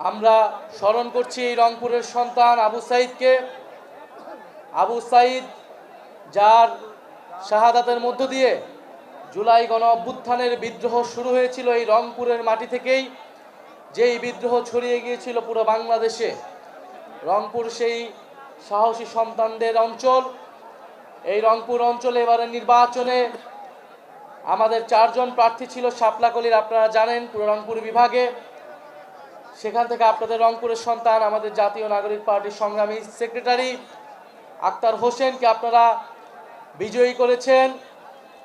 আমরা স্মরণ করছি রংপুরের সন্তান আবু সাঈদকে। আবু সাঈদ যার শাহাদাতের মধ্য দিয়ে জুলাই গণ অভ্যুত্থানের বিদ্রোহ শুরু হয়েছিল এই রংপুরের মাটি থেকেই, যেই বিদ্রোহ ছড়িয়ে গিয়েছিল পুরো বাংলাদেশে। রংপুর সেই সাহসী সন্তানদের অঞ্চল। এই রংপুর অঞ্চলে এবারে নির্বাচনে আমাদের 4 জন প্রার্থী ছিল শাপলাকলির, আপনারা জানেন, পুরো রংপুর বিভাগে। সেখান থেকে আপনাদের রংপুরের সন্তান আমাদের জাতীয় নাগরিক পার্টির সংগ্রামী সেক্রেটারি আক্তার হোসেনকে আপনারা বিজয়ী করেছেন।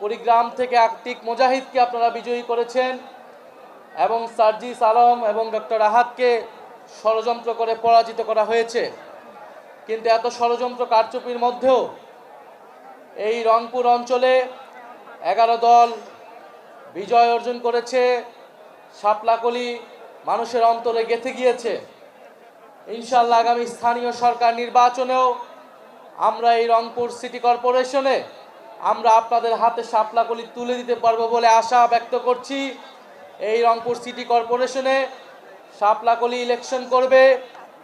কুড়িগ্রাম থেকে আতিক মুজাহিদকে আপনারা বিজয়ী করেছেন এবং সার্জিস আলম এবং ডক্টর আহাদকে ষড়যন্ত্র করে পরাজিত করা হয়েছে। কিন্তু এত ষড়যন্ত্র কারচুপির মধ্যেও এই রংপুর অঞ্চলে 11 দল বিজয় অর্জন করেছে। শাপলাকলি মানুষের অন্তরে গেঁথে গিয়েছে। ইনশাআল্লাহ আগামী স্থানীয় সরকার নির্বাচনেও আমরা এই রংপুর সিটি কর্পোরেশনে আমরা আপনাদের হাতে শাপলাকলি তুলে দিতে পারবো বলে আশা ব্যক্ত করছি। এই রংপুর সিটি কর্পোরেশনে শাপলাকলি ইলেকশন করবে,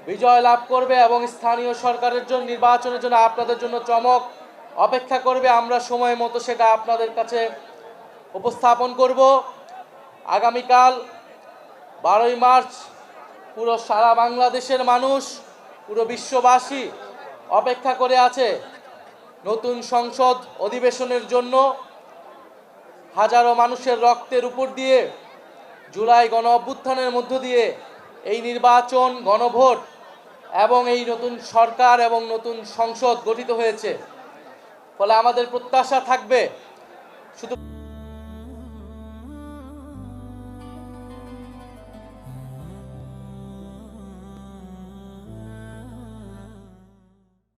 বিজয় লাভ করবে এবং স্থানীয় সরকারের জন্য নির্বাচনের জন্য আপনাদের জন্য চমক অপেক্ষা করবে। আমরা সময় মতো সেটা আপনাদের কাছে উপস্থাপন করব। আগামীকাল 12ই মার্চ পুরো সারা বাংলাদেশের মানুষ, পুরো বিশ্ববাসী অপেক্ষা করে আছে নতুন সংসদ অধিবেশনের জন্য। হাজারো মানুষের রক্তের উপর দিয়ে জুলাই গণ অভ্যুত্থানের মধ্য দিয়ে এই নির্বাচন, গণভোট এবং এই নতুন সরকার এবং নতুন সংসদ গঠিত হয়েছে। ফলে আমাদের প্রত্যাশা থাকবে শুধু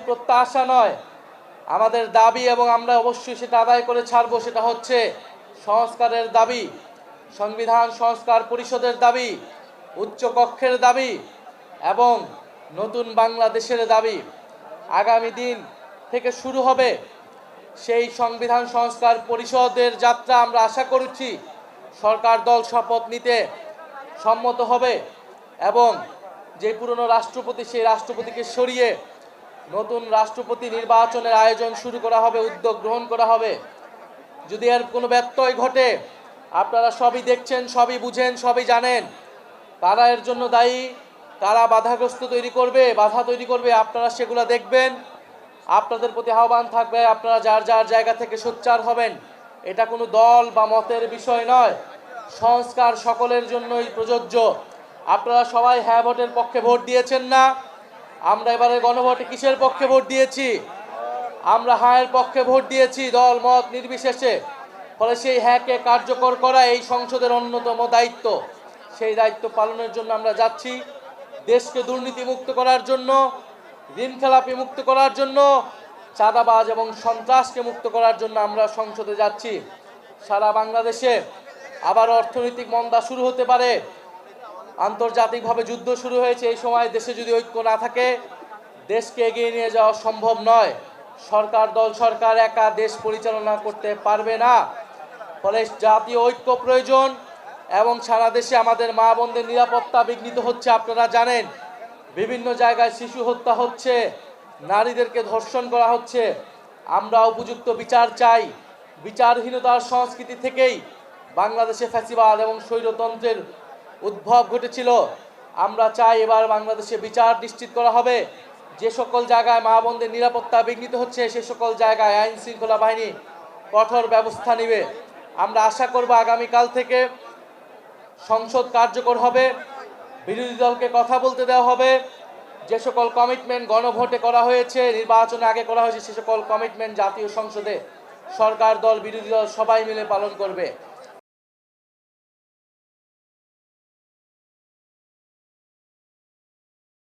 প্রত্যাশা নয়, আমাদের দাবি এবং আমরা অবশ্যই সেটা আদায় করে ছাড়বো। সেটা হচ্ছে সংস্কারের দাবি, সংবিধান সংস্কার পরিষদের দাবি, উচ্চ কক্ষের দাবি এবং নতুন বাংলাদেশের দাবি। আগামী দিন থেকে শুরু হবে সেই সংবিধান সংস্কার পরিষদের যাত্রা। আমরা আশা করছি সরকার দল শপথ নিতে সম্মত হবে এবং যে পুরনো রাষ্ট্রপতি, সেই রাষ্ট্রপতিকে সরিয়ে নতুন রাষ্ট্রপতি নির্বাচনের আয়োজন শুরু করা হবে, উদ্যোগ গ্রহণ করা হবে। যদি এর কোনো ব্যত্যয় ঘটে, আপনারা সবই দেখছেন, সবই বুঝেন, সবই জানেন, কারা এর জন্য দায়ী, কারা বাধাগ্রস্ত বাধা তৈরি করবে, আপনারা সেগুলো দেখবেন। আপনাদের প্রতি আহ্বান থাকবে, আপনারা যার যার জায়গা থেকে সোচ্চার হবেন। এটা কোনো দল বা মতের বিষয় নয়, সংস্কার সকলের জন্যই প্রযোজ্য। আপনারা সবাই হ্যাঁ ভোটের পক্ষে ভোট দিয়েছেন না? আমরা এবারে গণভোটে কিসের পক্ষে ভোট দিয়েছি? আমরা হ্যাঁর পক্ষে ভোট দিয়েছি, দল মত নির্বিশেষে। ফলে সেই হ্যাঁকে কার্যকর করা এই সংসদের অন্যতম দায়িত্ব। সেই দায়িত্ব পালনের জন্য আমরা যাচ্ছি। দেশকে দুর্নীতিমুক্ত করার জন্য, ঋণ খেলাপি মুক্ত করার জন্য, চাঁদাবাজ এবং সন্ত্রাসকে মুক্ত করার জন্য আমরা সংসদে যাচ্ছি। সারা বাংলাদেশে আবার অর্থনৈতিক মন্দা শুরু হতে পারে, আন্তর্জাতিকভাবে যুদ্ধ শুরু হয়েছে। এই সময় দেশে যদি ঐক্য না থাকে, দেশকে এগিয়ে নিয়ে যাওয়া সম্ভব নয়। সরকার একা দেশ পরিচালনা করতে পারবে না। ফলে জাতীয় ঐক্য প্রয়োজন এবং সারা দেশে আমাদের মা বোনদের নিরাপত্তা বিঘ্নিত হচ্ছে। আপনারা জানেন, বিভিন্ন জায়গায় শিশু হত্যা হচ্ছে, নারীদেরকে ধর্ষণ করা হচ্ছে। আমরা উপযুক্ত বিচার চাই। বিচারহীনতার সংস্কৃতি থেকেই বাংলাদেশে ফ্যাসিবাদ এবং স্বৈরতন্ত্রের উদ্ভব ঘটেছিল। আমরা চাই এবার বাংলাদেশে বিচার নিশ্চিত করা হবে। যে সকল জায়গায় মা বোনদের নিরাপত্তা বিঘ্নিত হচ্ছে, সে সকল জায়গায় আইন শৃঙ্খলা বাহিনী কঠোর ব্যবস্থা নেবে। আমরা আশা করব আগামীকাল থেকে সংসদ কার্যকর হবে, বিরোধী দলকে কথা বলতে দেওয়া হবে। যে সকল কমিটমেন্ট গণভোটে করা হয়েছে, নির্বাচনে আগে করা হয়েছে, সে সকল কমিটমেন্ট জাতীয় সংসদে সরকার দল, বিরোধী দল সবাই মিলে পালন করবে।